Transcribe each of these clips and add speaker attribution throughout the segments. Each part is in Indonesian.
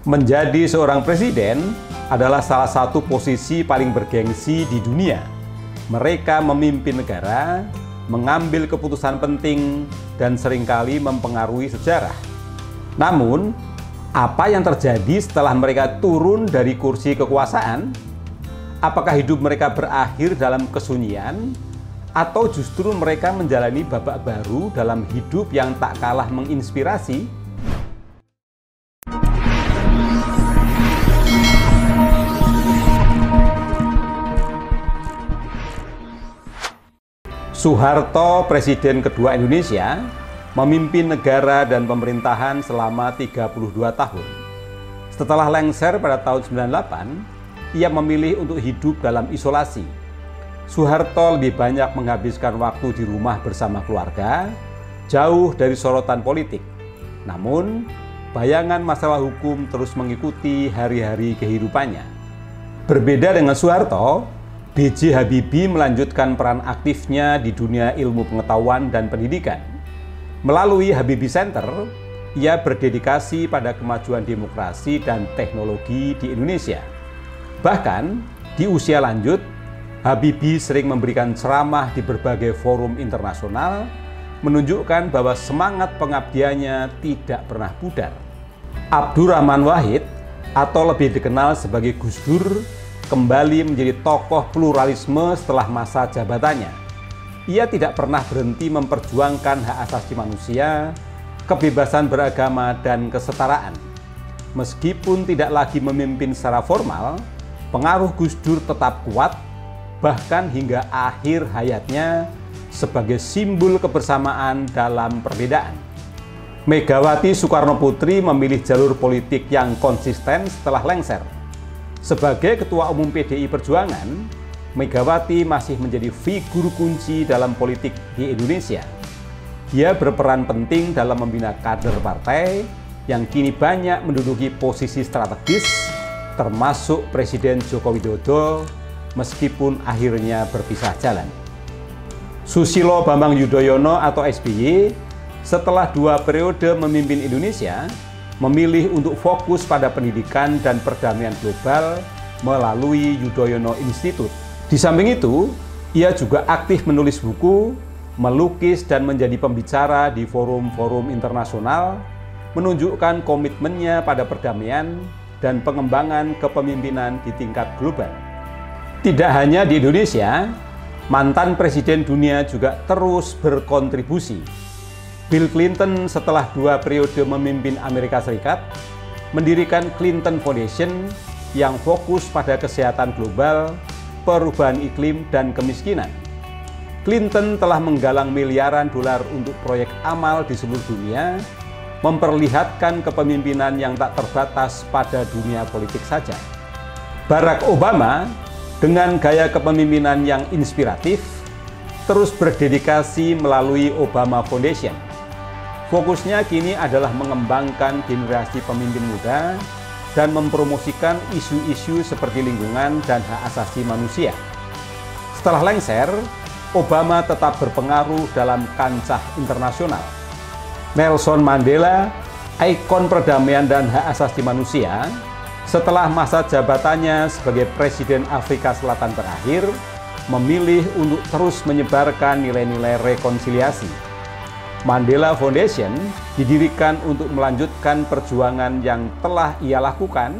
Speaker 1: Menjadi seorang presiden adalah salah satu posisi paling bergengsi di dunia. Mereka memimpin negara, mengambil keputusan penting, dan seringkali mempengaruhi sejarah. Namun, apa yang terjadi setelah mereka turun dari kursi kekuasaan? Apakah hidup mereka berakhir dalam kesunyian? Atau justru mereka menjalani babak baru dalam hidup yang tak kalah menginspirasi? Soeharto, Presiden kedua Indonesia, memimpin negara dan pemerintahan selama 32 tahun. Setelah lengser pada tahun 98, ia memilih untuk hidup dalam isolasi. Soeharto lebih banyak menghabiskan waktu di rumah bersama keluarga, jauh dari sorotan politik. Namun, bayangan masalah hukum terus mengikuti hari-hari kehidupannya. Berbeda dengan Soeharto, B.J. Habibie melanjutkan peran aktifnya di dunia ilmu pengetahuan dan pendidikan. Melalui Habibie Center, ia berdedikasi pada kemajuan demokrasi dan teknologi di Indonesia. Bahkan, di usia lanjut, Habibie sering memberikan ceramah di berbagai forum internasional, menunjukkan bahwa semangat pengabdiannya tidak pernah pudar. Abdurrahman Wahid, atau lebih dikenal sebagai Gus Dur, kembali menjadi tokoh pluralisme setelah masa jabatannya. Ia tidak pernah berhenti memperjuangkan hak asasi manusia, kebebasan beragama, dan kesetaraan. Meskipun tidak lagi memimpin secara formal, pengaruh Gus Dur tetap kuat, bahkan hingga akhir hayatnya sebagai simbol kebersamaan dalam perbedaan. Megawati Soekarnoputri memilih jalur politik yang konsisten setelah lengser. Sebagai Ketua Umum PDI Perjuangan, Megawati masih menjadi figur kunci dalam politik di Indonesia. Dia berperan penting dalam membina kader partai yang kini banyak menduduki posisi strategis, termasuk Presiden Joko Widodo, meskipun akhirnya berpisah jalan. Susilo Bambang Yudhoyono atau SBY, setelah 2 periode memimpin Indonesia, memilih untuk fokus pada pendidikan dan perdamaian global melalui Yudhoyono Institute. Di samping itu, ia juga aktif menulis buku, melukis, dan menjadi pembicara di forum-forum internasional, menunjukkan komitmennya pada perdamaian dan pengembangan kepemimpinan di tingkat global. Tidak hanya di Indonesia, mantan presiden dunia juga terus berkontribusi. Bill Clinton setelah 2 periode memimpin Amerika Serikat, mendirikan Clinton Foundation yang fokus pada kesehatan global, perubahan iklim, dan kemiskinan. Clinton telah menggalang miliaran dolar untuk proyek amal di seluruh dunia, memperlihatkan kepemimpinan yang tak terbatas pada dunia politik saja. Barack Obama, dengan gaya kepemimpinan yang inspiratif, terus berdedikasi melalui Obama Foundation. Fokusnya kini adalah mengembangkan generasi pemimpin muda dan mempromosikan isu-isu seperti lingkungan dan hak asasi manusia. Setelah lengser, Obama tetap berpengaruh dalam kancah internasional. Nelson Mandela, ikon perdamaian dan hak asasi manusia, setelah masa jabatannya sebagai Presiden Afrika Selatan berakhir, memilih untuk terus menyebarkan nilai-nilai rekonsiliasi. Mandela Foundation didirikan untuk melanjutkan perjuangan yang telah ia lakukan,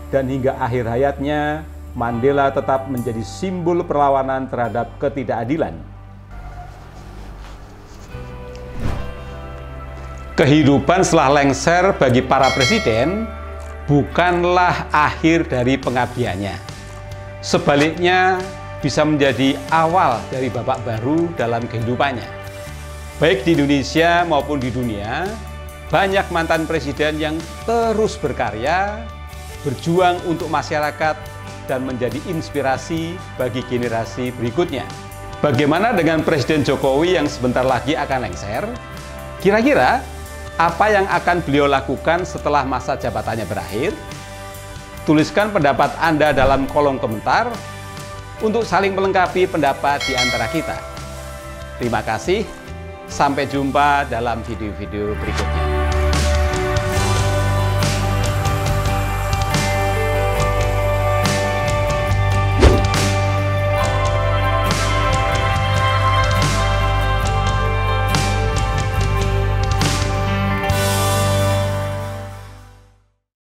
Speaker 1: dan hingga akhir hayatnya, Mandela tetap menjadi simbol perlawanan terhadap ketidakadilan. Kehidupan setelah lengser bagi para presiden bukanlah akhir dari pengabdiannya. Sebaliknya, bisa menjadi awal dari babak baru dalam kehidupannya. Baik di Indonesia maupun di dunia, banyak mantan presiden yang terus berkarya, berjuang untuk masyarakat, dan menjadi inspirasi bagi generasi berikutnya. Bagaimana dengan Presiden Jokowi yang sebentar lagi akan lengser? Kira-kira apa yang akan beliau lakukan setelah masa jabatannya berakhir? Tuliskan pendapat Anda dalam kolom komentar untuk saling melengkapi pendapat di antara kita. Terima kasih. Sampai jumpa dalam video-video berikutnya.